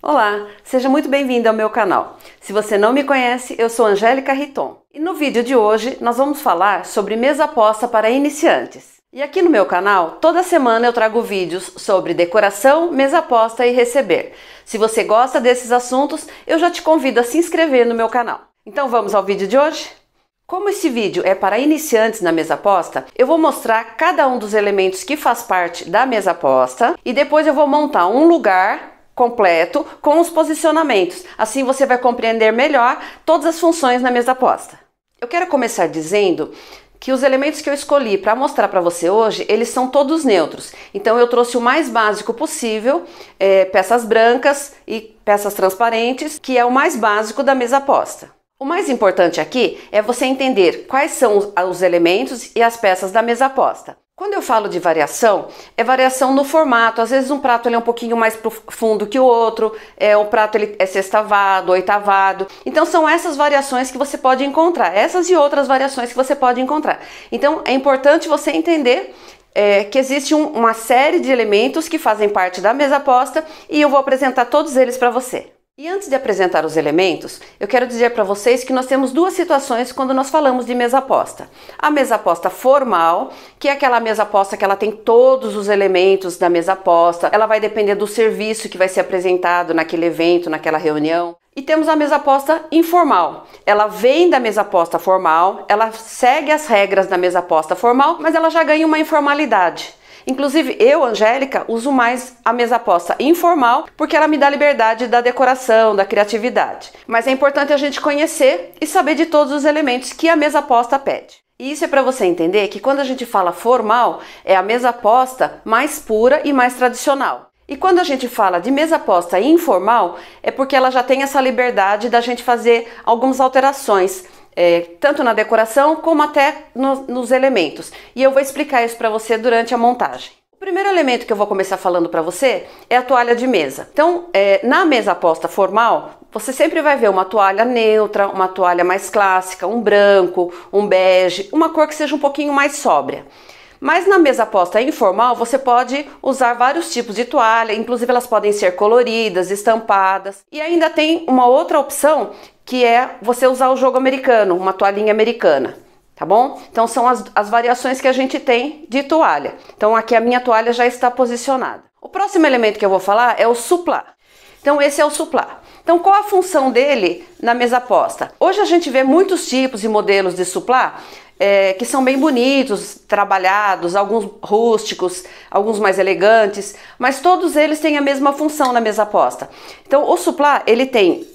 Olá, seja muito bem-vindo ao meu canal. Se você não me conhece, eu sou Angélica Riton. E no vídeo de hoje nós vamos falar sobre mesa posta para iniciantes. E aqui no meu canal, toda semana eu trago vídeos sobre decoração, mesa posta e receber. Se você gosta desses assuntos, eu já te convido a se inscrever no meu canal. Então vamos ao vídeo de hoje? Como esse vídeo é para iniciantes na mesa posta, eu vou mostrar cada um dos elementos que faz parte da mesa posta e depois eu vou montar um lugar completo com os posicionamentos. Assim você vai compreender melhor todas as funções na mesa posta. Eu quero começar dizendo que os elementos que eu escolhi para mostrar para você hoje, eles são todos neutros. Então eu trouxe o mais básico possível, peças brancas e peças transparentes, que é o mais básico da mesa posta. O mais importante aqui é você entender quais são os elementos e as peças da mesa posta. Quando eu falo de variação, é variação no formato. Às vezes um prato ele é um pouquinho mais profundo que o outro, o prato ele é sextavado, oitavado. Então são essas variações que você pode encontrar, essas e outras variações que você pode encontrar. Então é importante você entender que existe uma série de elementos que fazem parte da mesa posta e eu vou apresentar todos eles para você. E antes de apresentar os elementos, eu quero dizer para vocês que nós temos duas situações quando nós falamos de mesa posta. A mesa posta formal, que é aquela mesa posta que ela tem todos os elementos da mesa posta, ela vai depender do serviço que vai ser apresentado naquele evento, naquela reunião. E temos a mesa posta informal. Ela vem da mesa posta formal, ela segue as regras da mesa posta formal, mas ela já ganha uma informalidade. Inclusive eu, Angélica, uso mais a mesa posta informal porque ela me dá liberdade da decoração, da criatividade. Mas é importante a gente conhecer e saber de todos os elementos que a mesa posta pede. E isso é para você entender que quando a gente fala formal, é a mesa posta mais pura e mais tradicional. E quando a gente fala de mesa posta informal, é porque ela já tem essa liberdade da gente fazer algumas alterações. Tanto na decoração como até nos elementos. E eu vou explicar isso para você durante a montagem. O primeiro elemento que eu vou começar falando para você é a toalha de mesa. Então, na mesa posta formal, você sempre vai ver uma toalha neutra, uma toalha mais clássica, um branco, um bege, uma cor que seja um pouquinho mais sóbria. Mas na mesa posta informal, você pode usar vários tipos de toalha, inclusive elas podem ser coloridas, estampadas. E ainda tem uma outra opção, que é você usar o jogo americano, uma toalhinha americana, tá bom? Então são as variações que a gente tem de toalha. Então aqui a minha toalha já está posicionada. O próximo elemento que eu vou falar é o suplá. Então esse é o suplá. Então qual a função dele na mesa posta? Hoje a gente vê muitos tipos e modelos de suplá, que são bem bonitos, trabalhados, alguns rústicos, alguns mais elegantes, mas todos eles têm a mesma função na mesa posta. Então o suplá, ele tem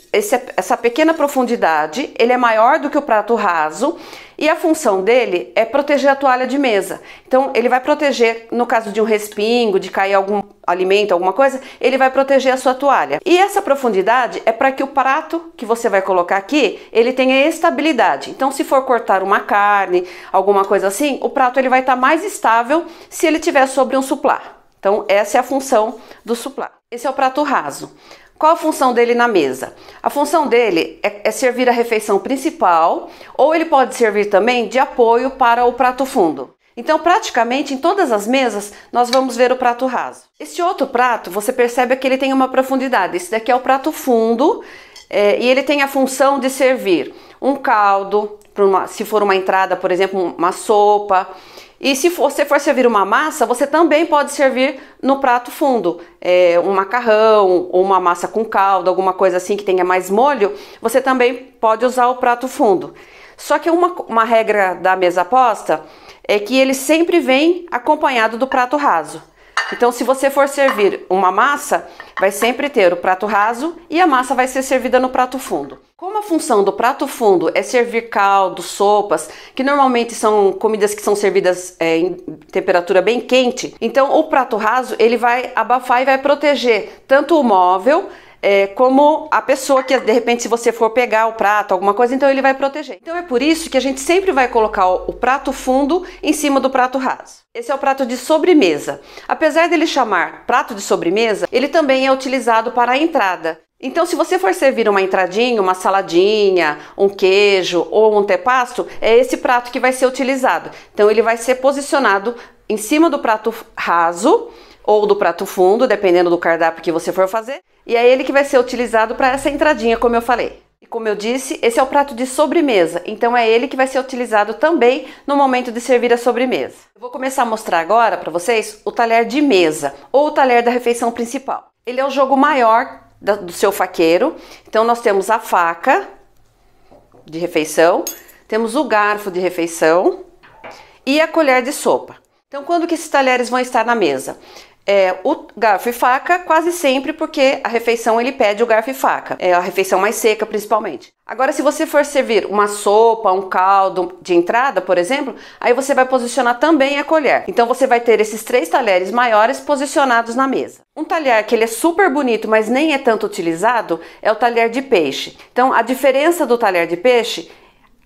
essa pequena profundidade, ele é maior do que o prato raso e a função dele é proteger a toalha de mesa. Então ele vai proteger, no caso de um respingo, de cair algum alimento, alguma coisa, ele vai proteger a sua toalha. E essa profundidade é para que o prato que você vai colocar aqui, ele tenha estabilidade. Então se for cortar uma carne, alguma coisa assim, o prato ele vai estar mais estável se ele estiver sobre um suplá. Então essa é a função do suplá. Esse é o prato raso. Qual a função dele na mesa? A função dele é servir a refeição principal, ou ele pode servir também de apoio para o prato fundo. Então, praticamente em todas as mesas, nós vamos ver o prato raso. Esse outro prato, você percebe que ele tem uma profundidade. Esse daqui é o prato fundo, e ele tem a função de servir um caldo, se for uma entrada, por exemplo, uma sopa. E se você for servir uma massa, você também pode servir no prato fundo, um macarrão ou uma massa com caldo, alguma coisa assim que tenha mais molho, você também pode usar o prato fundo. Só que uma regra da mesa posta é que ele sempre vem acompanhado do prato raso. Então se você for servir uma massa, vai sempre ter o prato raso e a massa vai ser servida no prato fundo. Como a função do prato fundo é servir caldo, sopas, que normalmente são comidas que são servidas em temperatura bem quente, então o prato raso ele vai abafar e vai proteger tanto o móvel como a pessoa que de repente se você for pegar o prato, alguma coisa, então ele vai proteger. Então é por isso que a gente sempre vai colocar o prato fundo em cima do prato raso. Esse é o prato de sobremesa. Apesar dele chamar prato de sobremesa, ele também é utilizado para a entrada. Então se você for servir uma entradinha, uma saladinha, um queijo ou um antepasto, é esse prato que vai ser utilizado. Então ele vai ser posicionado em cima do prato raso ou do prato fundo, dependendo do cardápio que você for fazer. E é ele que vai ser utilizado para essa entradinha, como eu falei. E como eu disse, esse é o prato de sobremesa, então é ele que vai ser utilizado também no momento de servir a sobremesa. Eu vou começar a mostrar agora para vocês o talher de mesa, ou o talher da refeição principal. Ele é o jogo maior do seu faqueiro, então nós temos a faca de refeição, temos o garfo de refeição e a colher de sopa. Então quando que esses talheres vão estar na mesa? O garfo e faca quase sempre, porque a refeição ele pede o garfo e faca, a refeição mais seca principalmente. Agora, se você for servir uma sopa, um caldo de entrada, por exemplo, aí você vai posicionar também a colher. Então você vai ter esses 3 talheres maiores posicionados na mesa. Um talher que ele é super bonito, mas nem é tanto utilizado, é o talher de peixe. Então a diferença do talher de peixe,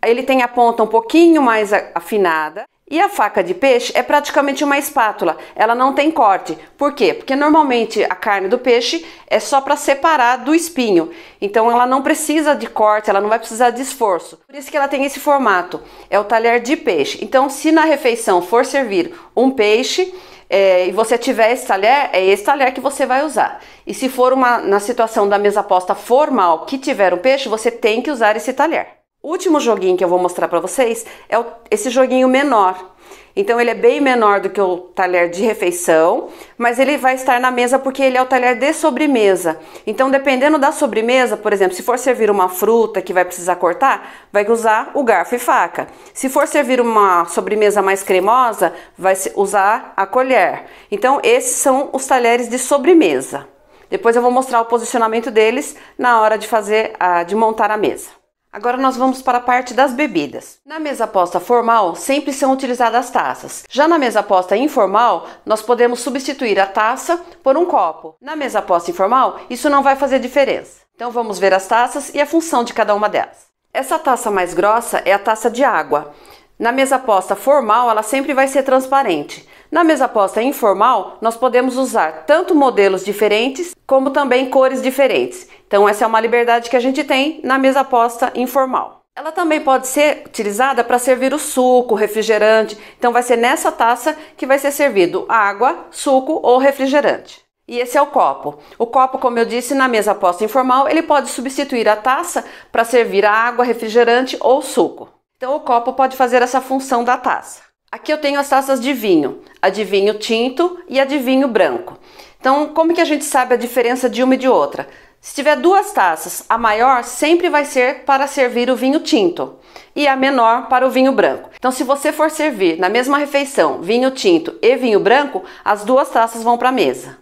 ele tem a ponta um pouquinho mais afinada. E a faca de peixe é praticamente uma espátula, ela não tem corte. Por quê? Porque normalmente a carne do peixe é só para separar do espinho. Então ela não precisa de corte, ela não vai precisar de esforço. Por isso que ela tem esse formato, é o talher de peixe. Então se na refeição for servir um peixe e você tiver esse talher, é esse talher que você vai usar. E se for na situação da mesa posta formal que tiver um peixe, você tem que usar esse talher. O último joguinho que eu vou mostrar para vocês é esse joguinho menor. Então ele é bem menor do que o talher de refeição, mas ele vai estar na mesa porque ele é o talher de sobremesa. Então dependendo da sobremesa, por exemplo, se for servir uma fruta que vai precisar cortar, vai usar o garfo e faca. Se for servir uma sobremesa mais cremosa, vai usar a colher. Então esses são os talheres de sobremesa. Depois eu vou mostrar o posicionamento deles na hora de montar a mesa. Agora nós vamos para a parte das bebidas. Na mesa posta formal, sempre são utilizadas taças. Já na mesa posta informal, nós podemos substituir a taça por um copo. Na mesa posta informal, isso não vai fazer diferença. Então vamos ver as taças e a função de cada uma delas. Essa taça mais grossa é a taça de água. Na mesa posta formal, ela sempre vai ser transparente. Na mesa posta informal, nós podemos usar tanto modelos diferentes, como também cores diferentes. Então essa é uma liberdade que a gente tem na mesa posta informal. Ela também pode ser utilizada para servir o suco, refrigerante. Então vai ser nessa taça que vai ser servido água, suco ou refrigerante. E esse é o copo. O copo, como eu disse, na mesa posta informal, ele pode substituir a taça para servir a água, refrigerante ou suco. Então o copo pode fazer essa função da taça. Aqui eu tenho as taças de vinho, a de vinho tinto e a de vinho branco. Então, como que a gente sabe a diferença de uma e de outra? Se tiver 2 taças, a maior sempre vai ser para servir o vinho tinto e a menor para o vinho branco. Então, se você for servir na mesma refeição vinho tinto e vinho branco, as 2 taças vão para a mesa.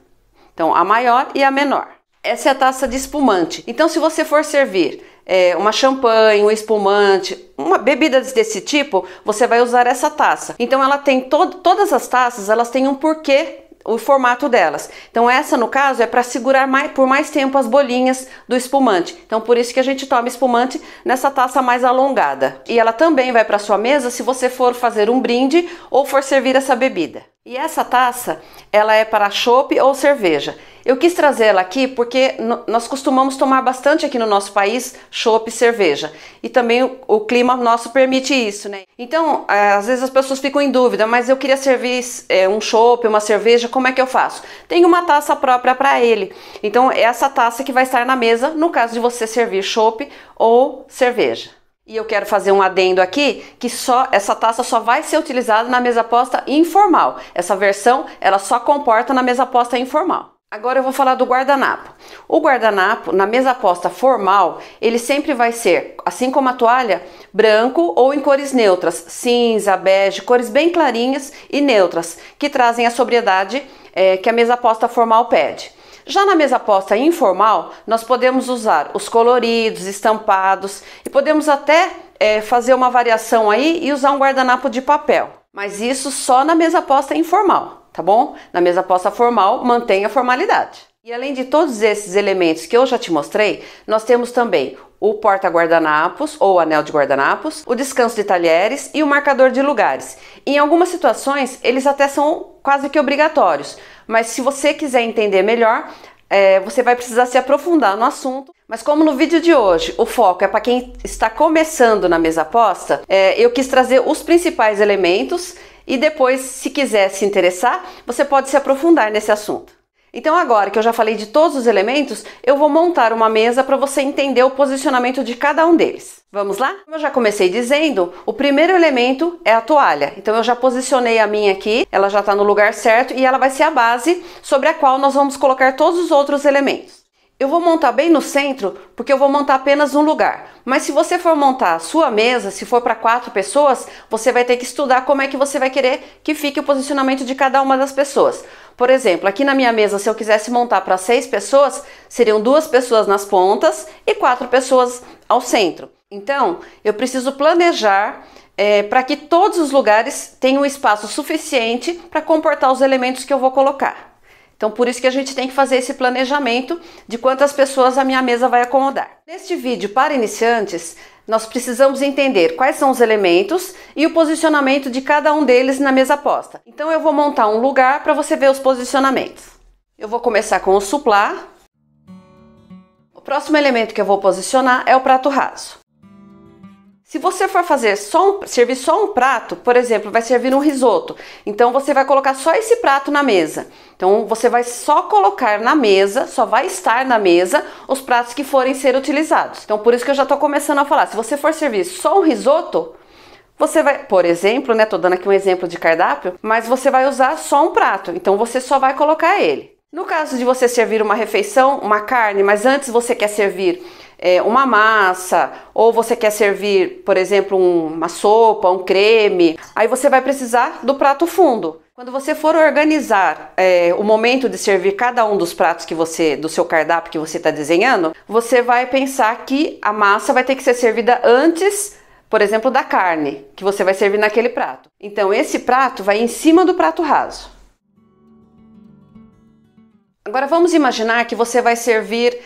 Então, a maior e a menor. Essa é a taça de espumante. Então, se você for servir uma champanhe, um espumante, uma bebida desse tipo, você vai usar essa taça. Então ela tem todas as taças, elas têm um porquê, o formato delas. Então essa, no caso, é para segurar por mais tempo as bolinhas do espumante. Então por isso que a gente toma espumante nessa taça mais alongada. E ela também vai para sua mesa se você for fazer um brinde ou for servir essa bebida. E essa taça, ela é para chopp ou cerveja. Eu quis trazer ela aqui porque nós costumamos tomar bastante aqui no nosso país chopp e cerveja. E também o clima nosso permite isso, né? Então, às vezes as pessoas ficam em dúvida, mas eu queria servir um chopp, uma cerveja, como é que eu faço? Tem uma taça própria para ele. Então, é essa taça que vai estar na mesa no caso de você servir chopp ou cerveja. E eu quero fazer um adendo aqui, que essa taça só vai ser utilizada na mesa posta informal. Essa versão, ela só comporta na mesa posta informal. Agora eu vou falar do guardanapo. O guardanapo, na mesa posta formal, ele sempre vai ser, assim como a toalha, branco ou em cores neutras, cinza, bege, cores bem clarinhas e neutras, que trazem a sobriedade que a mesa posta formal pede. Já na mesa posta informal, nós podemos usar os coloridos, estampados e podemos até fazer uma variação aí e usar um guardanapo de papel. Mas isso só na mesa posta informal, tá bom? Na mesa posta formal, mantém a formalidade. E além de todos esses elementos que eu já te mostrei, nós temos também o porta-guardanapos ou anel de guardanapos, o descanso de talheres e o marcador de lugares. Em algumas situações, eles até são quase que obrigatórios, mas se você quiser entender melhor, você vai precisar se aprofundar no assunto. Mas como no vídeo de hoje o foco é para quem está começando na mesa posta, eu quis trazer os principais elementos e depois, se quiser se interessar, você pode se aprofundar nesse assunto. Então agora que eu já falei de todos os elementos, eu vou montar uma mesa para você entender o posicionamento de cada um deles. Vamos lá? Como eu já comecei dizendo, o primeiro elemento é a toalha. Então eu já posicionei a minha aqui, ela já está no lugar certo e ela vai ser a base sobre a qual nós vamos colocar todos os outros elementos. Eu vou montar bem no centro, porque eu vou montar apenas um lugar. Mas se você for montar a sua mesa, se for para 4 pessoas, você vai ter que estudar como é que você vai querer que fique o posicionamento de cada uma das pessoas. Por exemplo, aqui na minha mesa, se eu quisesse montar para 6 pessoas, seriam 2 pessoas nas pontas e 4 pessoas ao centro. Então, eu preciso planejar para que todos os lugares tenham espaço suficiente para comportar os elementos que eu vou colocar. Então, por isso que a gente tem que fazer esse planejamento de quantas pessoas a minha mesa vai acomodar. Neste vídeo para iniciantes, nós precisamos entender quais são os elementos e o posicionamento de cada um deles na mesa posta. Então, eu vou montar um lugar para você ver os posicionamentos. Eu vou começar com o suplá. O próximo elemento que eu vou posicionar é o prato raso. Se você for servir só um prato, por exemplo, vai servir um risoto, então você vai colocar só esse prato na mesa. Então você vai só colocar na mesa, só vai estar na mesa os pratos que forem ser utilizados. Então por isso que eu já estou começando a falar, se você for servir só um risoto, você vai, por exemplo, né, tô dando aqui um exemplo de cardápio, mas você vai usar só um prato, então você só vai colocar ele. No caso de você servir uma refeição, uma carne, mas antes você quer servir uma massa, ou você quer servir, por exemplo, uma sopa, um creme, aí você vai precisar do prato fundo. Quando você for organizar o momento de servir cada um dos pratos do seu cardápio que você está desenhando, você vai pensar que a massa vai ter que ser servida antes, por exemplo, da carne, que você vai servir naquele prato. Então esse prato vai em cima do prato raso. Agora vamos imaginar que você vai servir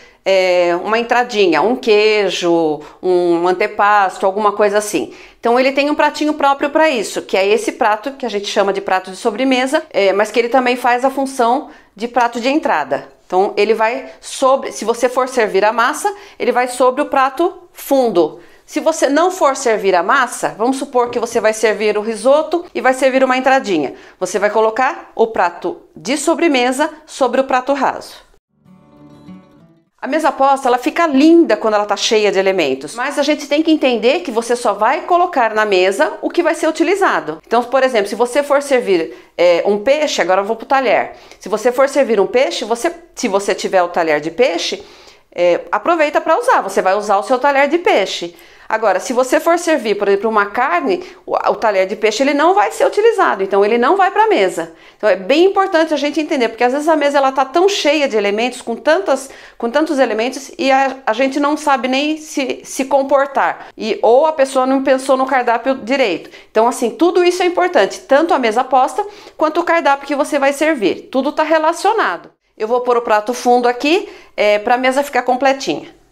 uma entradinha, um queijo, um antepasto, alguma coisa assim. Então ele tem um pratinho próprio para isso, que é esse prato que a gente chama de prato de sobremesa, mas que ele também faz a função de prato de entrada. Então ele vai sobre, se você for servir a massa, ele vai sobre o prato fundo. Se você não for servir a massa, vamos supor que você vai servir o risoto e vai servir uma entradinha. Você vai colocar o prato de sobremesa sobre o prato raso. A mesa posta, ela fica linda quando ela está cheia de elementos, mas a gente tem que entender que você só vai colocar na mesa o que vai ser utilizado. Então, por exemplo, se você for servir um peixe, agora eu vou para o talher. Se você for servir um peixe, se você tiver o talher de peixe, aproveita para usar, você vai usar o seu talher de peixe. Agora, se você for servir, por exemplo, uma carne, o talher de peixe ele não vai ser utilizado, então ele não vai para a mesa. Então é bem importante a gente entender, porque às vezes a mesa ela tá tão cheia de elementos, com tantos elementos, e a gente não sabe nem se comportar. Ou a pessoa não pensou no cardápio direito. Então assim, tudo isso é importante, tanto a mesa posta, quanto o cardápio que você vai servir. Tudo está relacionado. Eu vou pôr o prato fundo aqui, para a mesa ficar completinha.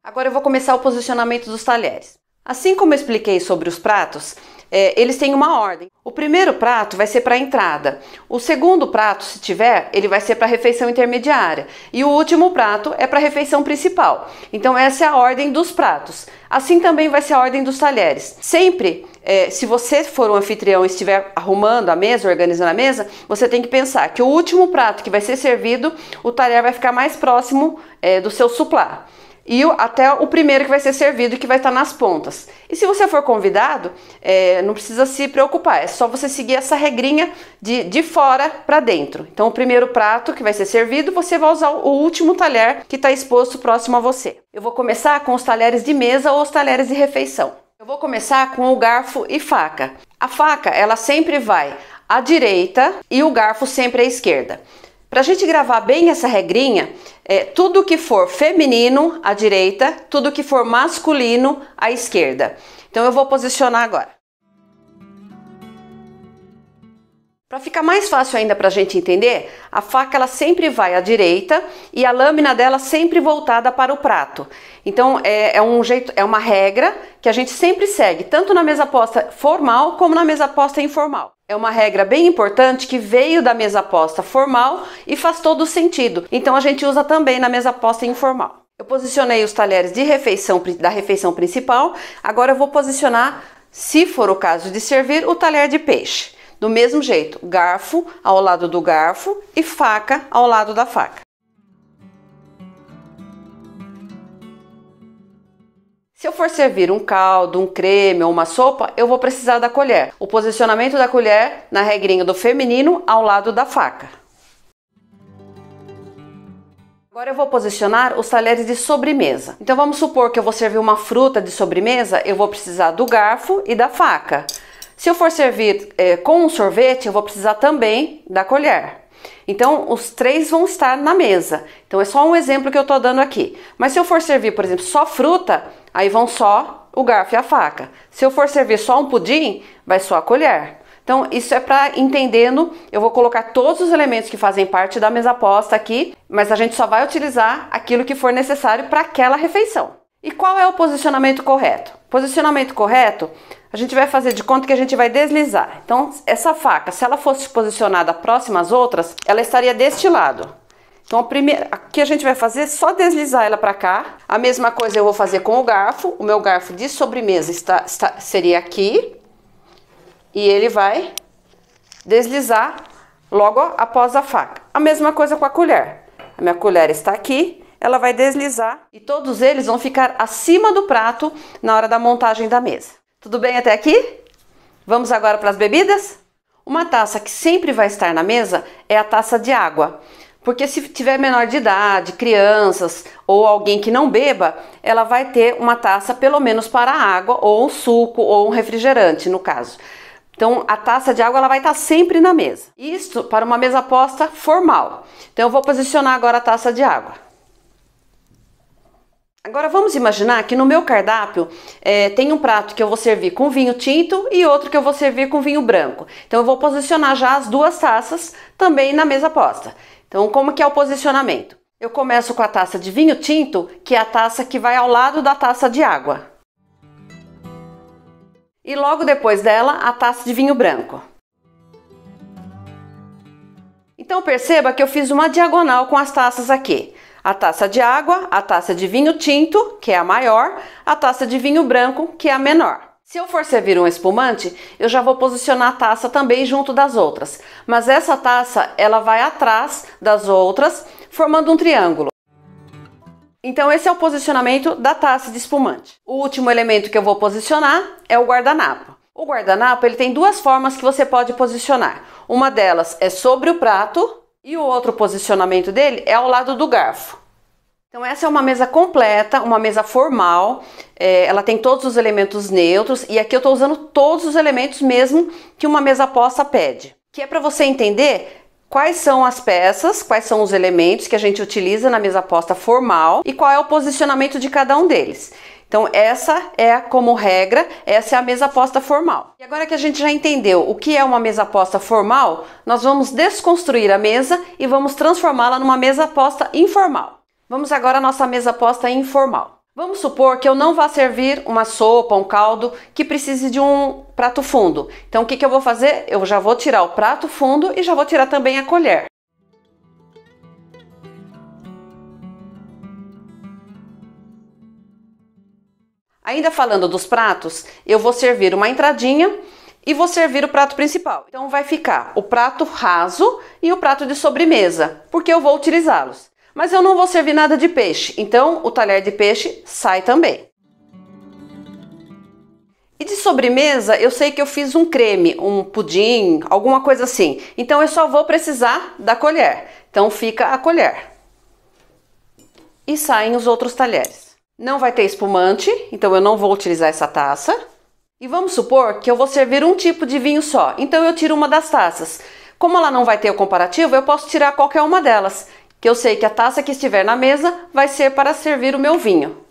Agora eu vou começar o posicionamento dos talheres. Assim como eu expliquei sobre os pratos, eles têm uma ordem. O primeiro prato vai ser para a entrada. O segundo prato, se tiver, ele vai ser para a refeição intermediária. E o último prato é para a refeição principal. Então essa é a ordem dos pratos. Assim também vai ser a ordem dos talheres. Sempre, se você for um anfitrião e estiver arrumando a mesa, organizando a mesa, você tem que pensar que o último prato que vai ser servido, o talher vai ficar mais próximo do seu suplá. E até o primeiro que vai ser servido, que vai estar nas pontas. E se você for convidado, não precisa se preocupar, é só você seguir essa regrinha de fora para dentro. Então o primeiro prato que vai ser servido, você vai usar o último talher que está exposto próximo a você. Eu vou começar com os talheres de mesa ou os talheres de refeição. Eu vou começar com o garfo e faca. A faca, ela sempre vai à direita e o garfo sempre à esquerda. Para a gente gravar bem essa regrinha, tudo que for feminino à direita, tudo que for masculino à esquerda. Então eu vou posicionar agora. Para ficar mais fácil ainda para a gente entender, a faca ela sempre vai à direita e a lâmina dela sempre voltada para o prato. Então é uma regra que a gente sempre segue, tanto na mesa posta formal como na mesa posta informal. É uma regra bem importante que veio da mesa posta formal e faz todo o sentido. Então a gente usa também na mesa posta informal. Eu posicionei os talheres de refeição, da refeição principal, agora eu vou posicionar, se for o caso de servir, o talher de peixe. Do mesmo jeito, garfo ao lado do garfo e faca ao lado da faca. Se eu for servir um caldo, um creme ou uma sopa, eu vou precisar da colher. O posicionamento da colher na regrinha do feminino ao lado da faca. Agora eu vou posicionar os talheres de sobremesa. Então vamos supor que eu vou servir uma fruta de sobremesa, eu vou precisar do garfo e da faca. Se eu for servir com um sorvete, eu vou precisar também da colher. Então os três vão estar na mesa. Então é só um exemplo que eu estou dando aqui. Mas se eu for servir, por exemplo, só fruta, aí vão só o garfo e a faca. Se eu for servir só um pudim, vai só a colher. Então, isso é para entendendo, eu vou colocar todos os elementos que fazem parte da mesa posta aqui, mas a gente só vai utilizar aquilo que for necessário para aquela refeição. E qual é o posicionamento correto? Posicionamento correto, a gente vai fazer de conta que a gente vai deslizar. Então, essa faca, se ela fosse posicionada próxima às outras, ela estaria deste lado. Então, aqui a gente vai fazer só deslizar ela para cá. A mesma coisa eu vou fazer com o garfo. O meu garfo de sobremesa seria aqui. E ele vai deslizar logo após a faca. A mesma coisa com a colher. A minha colher está aqui, ela vai deslizar e todos eles vão ficar acima do prato na hora da montagem da mesa. Tudo bem até aqui? Vamos agora para as bebidas? Uma taça que sempre vai estar na mesa é a taça de água. Porque se tiver menor de idade, crianças ou alguém que não beba, ela vai ter uma taça pelo menos para água ou um suco ou um refrigerante, no caso. Então, a taça de água ela vai estar sempre na mesa. Isto para uma mesa posta formal. Então, eu vou posicionar agora a taça de água. Agora, vamos imaginar que no meu cardápio tem um prato que eu vou servir com vinho tinto e outro que eu vou servir com vinho branco. Então, eu vou posicionar já as duas taças também na mesa posta. Então, como que é o posicionamento? Eu começo com a taça de vinho tinto, que é a taça que vai ao lado da taça de água. E logo depois dela, a taça de vinho branco. Então perceba que eu fiz uma diagonal com as taças aqui. A taça de água, a taça de vinho tinto, que é a maior, a taça de vinho branco, que é a menor. Se eu for servir um espumante, eu já vou posicionar a taça também junto das outras. Mas essa taça, ela vai atrás das outras, formando um triângulo. Então esse é o posicionamento da taça de espumante. O último elemento que eu vou posicionar é o guardanapo. O guardanapo ele tem duas formas que você pode posicionar. Uma delas é sobre o prato e o outro posicionamento dele é ao lado do garfo. Então essa é uma mesa completa, uma mesa formal, ela tem todos os elementos neutros e aqui eu estou usando todos os elementos mesmo que uma mesa posta pede. Que é para você entender quais são as peças, quais são os elementos que a gente utiliza na mesa posta formal e qual é o posicionamento de cada um deles. Então essa é como regra, essa é a mesa posta formal. E agora que a gente já entendeu o que é uma mesa posta formal, nós vamos desconstruir a mesa e vamos transformá-la numa mesa posta informal. Vamos agora à nossa mesa posta informal. Vamos supor que eu não vá servir uma sopa, um caldo que precise de um prato fundo. Então o que eu vou fazer? Eu já vou tirar o prato fundo e já vou tirar também a colher. Ainda falando dos pratos, eu vou servir uma entradinha e vou servir o prato principal. Então vai ficar o prato raso e o prato de sobremesa, porque eu vou utilizá-los. Mas eu não vou servir nada de peixe, então o talher de peixe sai também. E de sobremesa, eu sei que eu fiz um creme, um pudim, alguma coisa assim. Então eu só vou precisar da colher. Então fica a colher. E saem os outros talheres. Não vai ter espumante, então eu não vou utilizar essa taça. E vamos supor que eu vou servir um tipo de vinho só, então eu tiro uma das taças. Como ela não vai ter o comparativo, eu posso tirar qualquer uma delas, que eu sei que a taça que estiver na mesa vai ser para servir o meu vinho.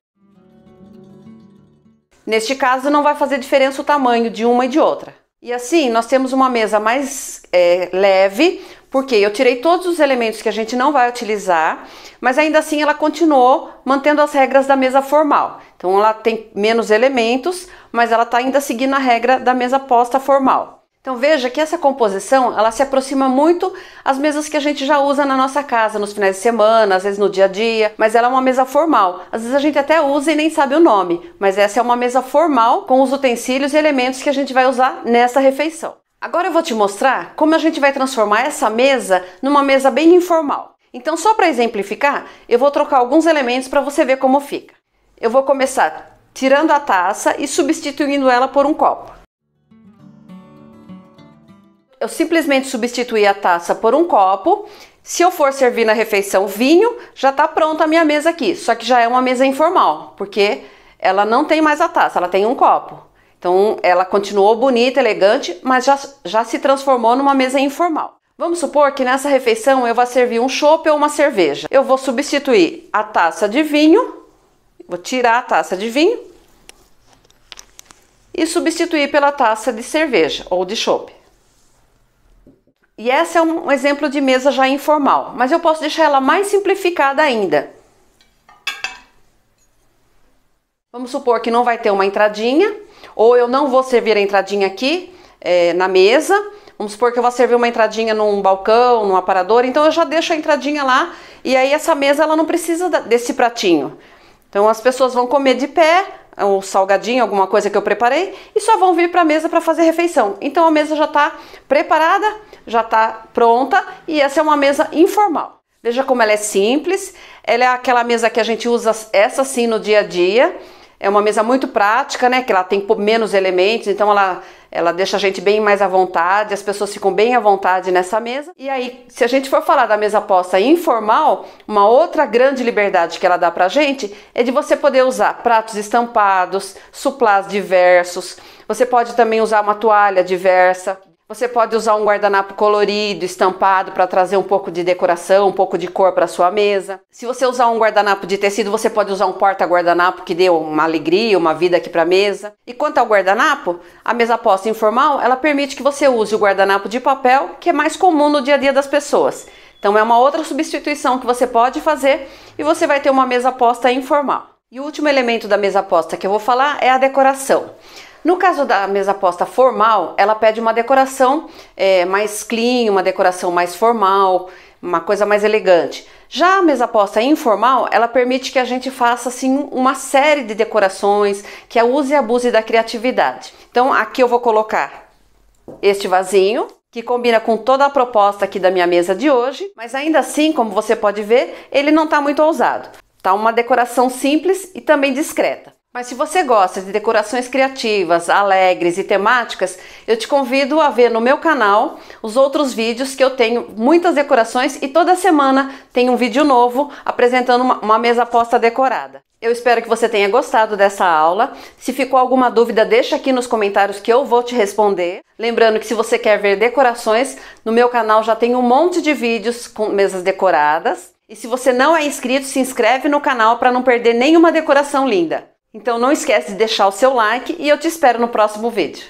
Neste caso, não vai fazer diferença o tamanho de uma e de outra. E assim, nós temos uma mesa mais leve, porque eu tirei todos os elementos que a gente não vai utilizar, mas ainda assim ela continuou mantendo as regras da mesa formal. Então ela tem menos elementos, mas ela está ainda seguindo a regra da mesa posta formal. Então veja que essa composição, ela se aproxima muito às mesas que a gente já usa na nossa casa, nos finais de semana, às vezes no dia a dia, mas ela é uma mesa formal. Às vezes a gente até usa e nem sabe o nome, mas essa é uma mesa formal com os utensílios e elementos que a gente vai usar nessa refeição. Agora eu vou te mostrar como a gente vai transformar essa mesa numa mesa bem informal. Então só para exemplificar, eu vou trocar alguns elementos para você ver como fica. Eu vou começar tirando a taça e substituindo ela por um copo. Eu simplesmente substituí a taça por um copo. Se eu for servir na refeição vinho, já está pronta a minha mesa aqui. Só que já é uma mesa informal, porque ela não tem mais a taça, ela tem um copo. Então ela continuou bonita, elegante, mas já se transformou numa mesa informal. Vamos supor que nessa refeição eu vá servir um chopp ou uma cerveja. Eu vou substituir a taça de vinho, vou tirar a taça de vinho e substituir pela taça de cerveja ou de chopp. E essa é um exemplo de mesa já informal, mas eu posso deixar ela mais simplificada ainda. Vamos supor que não vai ter uma entradinha, ou eu não vou servir a entradinha aqui na mesa. Vamos supor que eu vou servir uma entradinha num balcão, num aparador, então eu já deixo a entradinha lá, e aí essa mesa ela não precisa desse pratinho. Então as pessoas vão comer de pé, um salgadinho, alguma coisa que eu preparei, e só vão vir para a mesa para fazer refeição. Então a mesa já está preparada, já está pronta, e essa é uma mesa informal. Veja como ela é simples, ela é aquela mesa que a gente usa essa sim no dia a dia. É uma mesa muito prática, né? Que ela tem menos elementos, então ela deixa a gente bem mais à vontade, as pessoas ficam bem à vontade nessa mesa. E aí, se a gente for falar da mesa posta informal, uma outra grande liberdade que ela dá pra gente é de você poder usar pratos estampados, suplás diversos, você pode também usar uma toalha diversa. Você pode usar um guardanapo colorido, estampado, para trazer um pouco de decoração, um pouco de cor para sua mesa. Se você usar um guardanapo de tecido, você pode usar um porta-guardanapo que dê uma alegria, uma vida aqui para a mesa. E quanto ao guardanapo, a mesa posta informal, ela permite que você use o guardanapo de papel, que é mais comum no dia a dia das pessoas. Então é uma outra substituição que você pode fazer e você vai ter uma mesa posta informal. E o último elemento da mesa posta que eu vou falar é a decoração. No caso da mesa posta formal, ela pede uma decoração mais clean, uma decoração mais formal, uma coisa mais elegante. Já a mesa posta informal, ela permite que a gente faça assim uma série de decorações, que use e abuse da criatividade. Então aqui eu vou colocar este vasinho, que combina com toda a proposta aqui da minha mesa de hoje, mas ainda assim, como você pode ver, ele não está muito ousado. Tá uma decoração simples e também discreta. Mas se você gosta de decorações criativas, alegres e temáticas, eu te convido a ver no meu canal os outros vídeos que eu tenho muitas decorações e toda semana tem um vídeo novo apresentando uma mesa posta decorada. Eu espero que você tenha gostado dessa aula. Se ficou alguma dúvida, deixa aqui nos comentários que eu vou te responder. Lembrando que se você quer ver decorações, no meu canal já tem um monte de vídeos com mesas decoradas. E se você não é inscrito, se inscreve no canal para não perder nenhuma decoração linda. Então não esquece de deixar o seu like e eu te espero no próximo vídeo.